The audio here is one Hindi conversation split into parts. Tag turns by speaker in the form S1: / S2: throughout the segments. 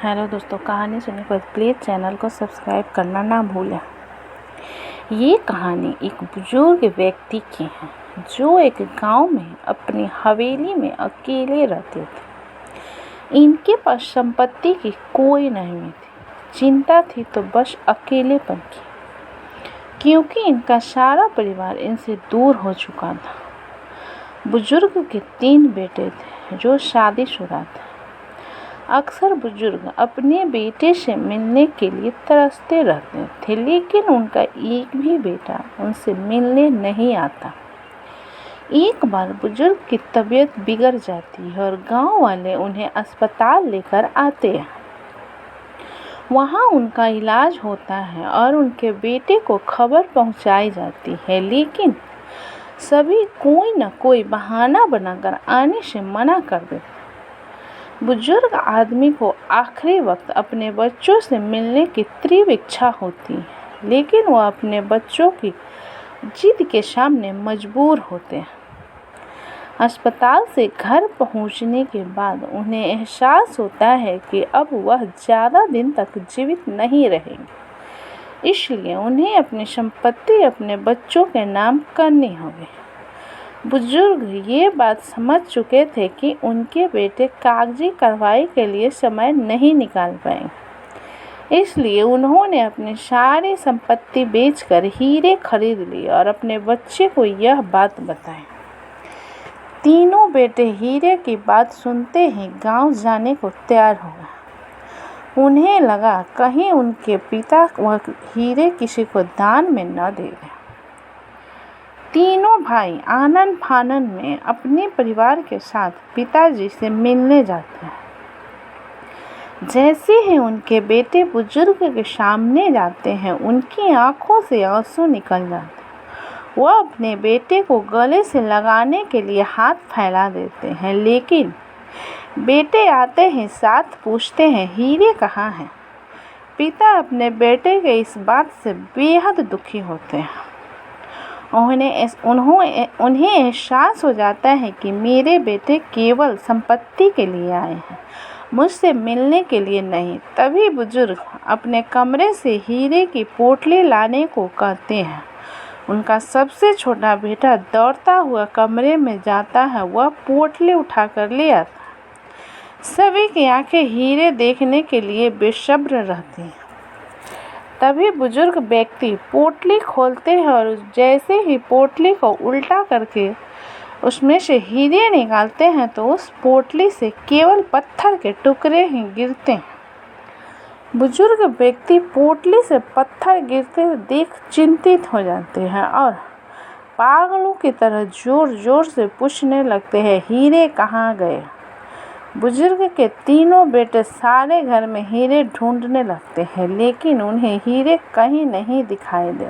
S1: हेलो दोस्तों, कहानी सुनने पर प्लीज़ चैनल को सब्सक्राइब करना ना भूलें। ये कहानी एक बुजुर्ग व्यक्ति की है जो एक गांव में अपनी हवेली में अकेले रहते थे। इनके पास संपत्ति की कोई नहीं थी। चिंता थी तो बस अकेलेपन की, क्योंकि इनका सारा परिवार इनसे दूर हो चुका था। बुजुर्ग के 3 बेटे थे जो शादीशुदा थे। अक्सर बुजुर्ग अपने बेटे से मिलने के लिए तरसते रहते थे, लेकिन उनका एक भी बेटा उनसे मिलने नहीं आता। एक बार बुजुर्ग की तबीयत बिगड़ जाती है और गांव वाले उन्हें अस्पताल लेकर आते हैं। वहां उनका इलाज होता है और उनके बेटे को खबर पहुंचाई जाती है, लेकिन सभी कोई न कोई बहाना बनाकर आने से मना कर देते। बुजुर्ग आदमी को आखिरी वक्त अपने बच्चों से मिलने की तीव्र इच्छा होती है, लेकिन वह अपने बच्चों की जिद के सामने मजबूर होते हैं। अस्पताल से घर पहुंचने के बाद उन्हें एहसास होता है कि अब वह ज़्यादा दिन तक जीवित नहीं रहेंगे, इसलिए उन्हें अपनी संपत्ति अपने बच्चों के नाम करनी होगी। बुजुर्ग ये बात समझ चुके थे कि उनके बेटे कागजी कार्रवाई के लिए समय नहीं निकाल पाएंगे, इसलिए उन्होंने अपनी सारी संपत्ति बेचकर हीरे खरीद लिए और अपने बच्चे को यह बात बताई। तीनों बेटे हीरे की बात सुनते ही गांव जाने को तैयार हो गए। उन्हें लगा कहीं उनके पिता वह हीरे किसी को दान में न दे दें। तीनों भाई आनन फानन में अपने परिवार के साथ पिताजी से मिलने जाते हैं। जैसे ही उनके बेटे बुजुर्ग के सामने जाते हैं, उनकी आंखों से आंसू निकल जाते हैं। वह अपने बेटे को गले से लगाने के लिए हाथ फैला देते हैं, लेकिन बेटे आते ही साथ पूछते हैं, हीरे कहाँ हैं? पिता अपने बेटे के इस बात से बेहद दुखी होते हैं। उन्हें एहसास हो जाता है कि मेरे बेटे केवल संपत्ति के लिए आए हैं, मुझसे मिलने के लिए नहीं। तभी बुजुर्ग अपने कमरे से हीरे की पोटली लाने को कहते हैं। उनका सबसे छोटा बेटा दौड़ता हुआ कमरे में जाता है, वह पोटली उठाकर ले आता है। सभी की आंखें हीरे देखने के लिए बेसब्र रहती हैं। तभी बुजुर्ग व्यक्ति पोटली खोलते हैं और जैसे ही पोटली को उल्टा करके उसमें से हीरे निकालते हैं तो उस पोटली से केवल पत्थर के टुकड़े ही गिरते हैं। बुजुर्ग व्यक्ति पोटली से पत्थर गिरते देख चिंतित हो जाते हैं और पागलों की तरह जोर जोर से पूछने लगते हैं, हीरे कहाँ गए? बुजुर्ग के तीनों बेटे सारे घर में हीरे ढूंढने लगते हैं, लेकिन उन्हें हीरे कहीं नहीं दिखाई दे।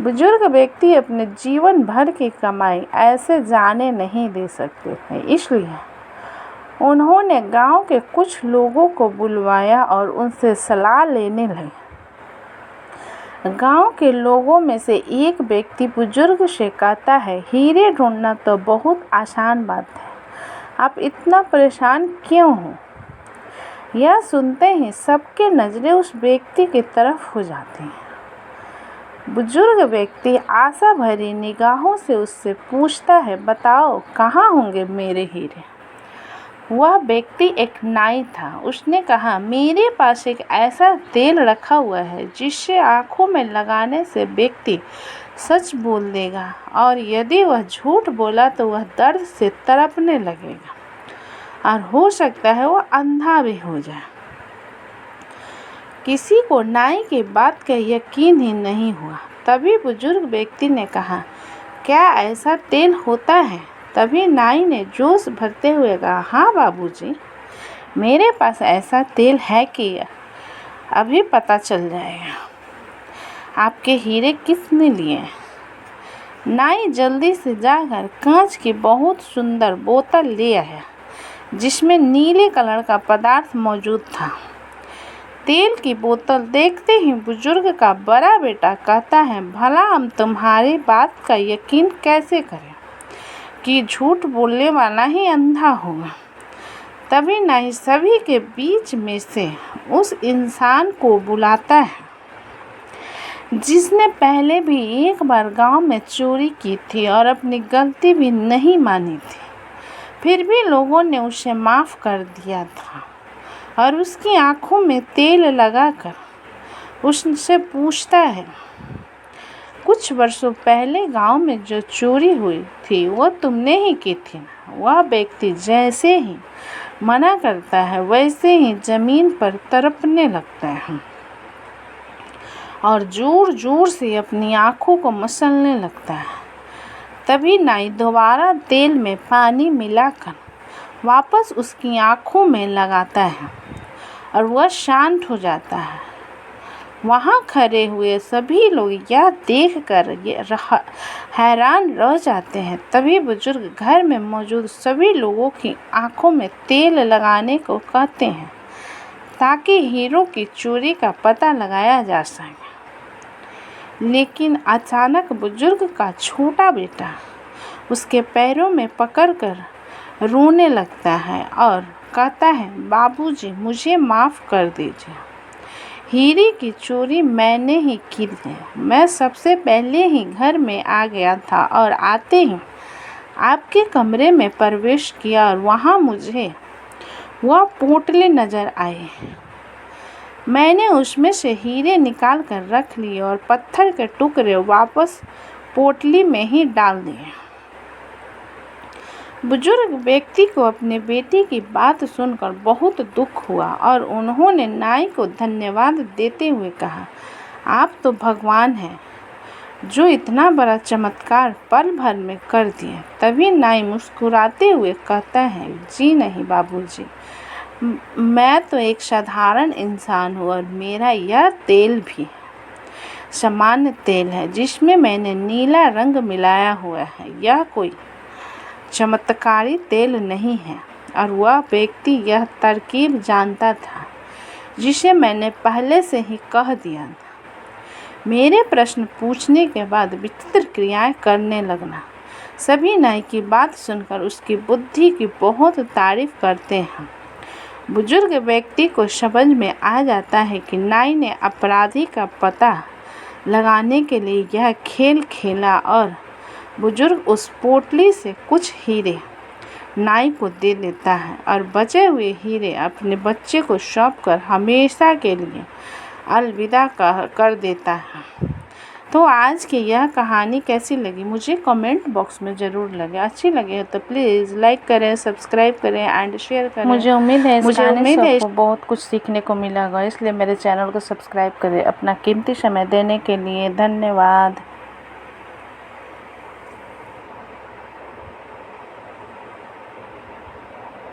S1: बुजुर्ग व्यक्ति अपने जीवन भर की कमाई ऐसे जाने नहीं दे सकते हैं, इसलिए उन्होंने गांव के कुछ लोगों को बुलवाया और उनसे सलाह लेने लगे। गांव के लोगों में से एक व्यक्ति बुजुर्ग से कहता है, हीरे ढूंढना तो बहुत आसान बात है, आप इतना परेशान क्यों हो? यह सुनते ही सबके नज़रें उस व्यक्ति की तरफ हो जाती हैं। बुजुर्ग व्यक्ति आशा भरी निगाहों से उससे पूछता है, बताओ कहाँ होंगे मेरे हीरे? वह व्यक्ति एक नाई था। उसने कहा, मेरे पास एक ऐसा तेल रखा हुआ है जिससे आँखों में लगाने से व्यक्ति सच बोल देगा, और यदि वह झूठ बोला तो वह दर्द से तड़पने लगेगा और हो सकता है वह अंधा भी हो जाए। किसी को नाई की बात का यकीन ही नहीं हुआ। तभी बुजुर्ग व्यक्ति ने कहा, क्या ऐसा तेल होता है? तभी नाई ने जोश भरते हुए कहा, हाँ बाबूजी, मेरे पास ऐसा तेल है कि अभी पता चल जाएगा आपके हीरे किसने लिए। नाई जल्दी से जाकर कांच की बहुत सुंदर बोतल ले आया जिसमें नीले कलर का पदार्थ मौजूद था। तेल की बोतल देखते ही बुजुर्ग का बड़ा बेटा कहता है, भला हम तुम्हारी बात का यकीन कैसे करें कि झूठ बोलने वाला ही अंधा होगा। तभी नाई सभी के बीच में से उस इंसान को बुलाता है जिसने पहले भी एक बार गांव में चोरी की थी और अपनी गलती भी नहीं मानी थी। फिर भी लोगों ने उसे माफ़ कर दिया था और उसकी आंखों में तेल लगाकर उससे पूछता है, कुछ वर्षों पहले गांव में जो चोरी हुई थी वो तुमने ही की थी ना? वह व्यक्ति जैसे ही मना करता है वैसे ही ज़मीन पर तड़पने लगता है और जोर जोर से अपनी आंखों को मसलने लगता है। तभी नाई दोबारा तेल में पानी मिलाकर वापस उसकी आंखों में लगाता है और वह शांत हो जाता है। वहाँ खड़े हुए सभी लोग यह देखकर हैरान रह जाते हैं। तभी बुजुर्ग घर में मौजूद सभी लोगों की आंखों में तेल लगाने को कहते हैं ताकि हीरो की चोरी का पता लगाया जा सके। लेकिन अचानक बुजुर्ग का छोटा बेटा उसके पैरों में पकड़कर रोने लगता है और कहता है, बाबूजी मुझे माफ़ कर दीजिए। हीरे की चोरी मैंने ही की है। मैं सबसे पहले ही घर में आ गया था और आते ही आपके कमरे में प्रवेश किया और वहाँ मुझे वह पोटली नज़र आए। मैंने उसमें से हीरे निकाल कर रख लिए और पत्थर के टुकड़े वापस पोटली में ही डाल दिए। बुजुर्ग व्यक्ति को अपने बेटे की बात सुनकर बहुत दुख हुआ और उन्होंने नाई को धन्यवाद देते हुए कहा, आप तो भगवान हैं जो इतना बड़ा चमत्कार पल भर में कर दिए। तभी नाई मुस्कुराते हुए कहता है, जी नहीं बाबूजी, मैं तो एक साधारण इंसान हूँ और मेरा यह तेल भी सामान्य तेल है जिसमें मैंने नीला रंग मिलाया हुआ है। यह कोई चमत्कारी तेल नहीं है। और वह व्यक्ति यह तरकीब जानता था जिसे मैंने पहले से ही कह दिया था। मेरे प्रश्न पूछने के बाद विचित्र क्रियाएं करने लगना। सभी नाई की बात सुनकर उसकी बुद्धि की बहुत तारीफ करते हैं। बुजुर्ग व्यक्ति को समझ में आ जाता है कि नाई ने अपराधी का पता लगाने के लिए यह खेल खेला और बुजुर्ग उस पोटली से कुछ हीरे नाई को दे देता है और बचे हुए हीरे अपने बच्चे को सौंपकर हमेशा के लिए अलविदा कर देता है। तो आज की यह कहानी कैसी लगी मुझे कमेंट बॉक्स में ज़रूर लगे। अच्छी लगे तो प्लीज़ लाइक करें, सब्सक्राइब करें एंड शेयर करें। मुझे उम्मीद है आपको बहुत कुछ सीखने को मिला होगा, इसलिए मेरे चैनल को सब्सक्राइब करें। अपना कीमती समय देने के लिए धन्यवाद।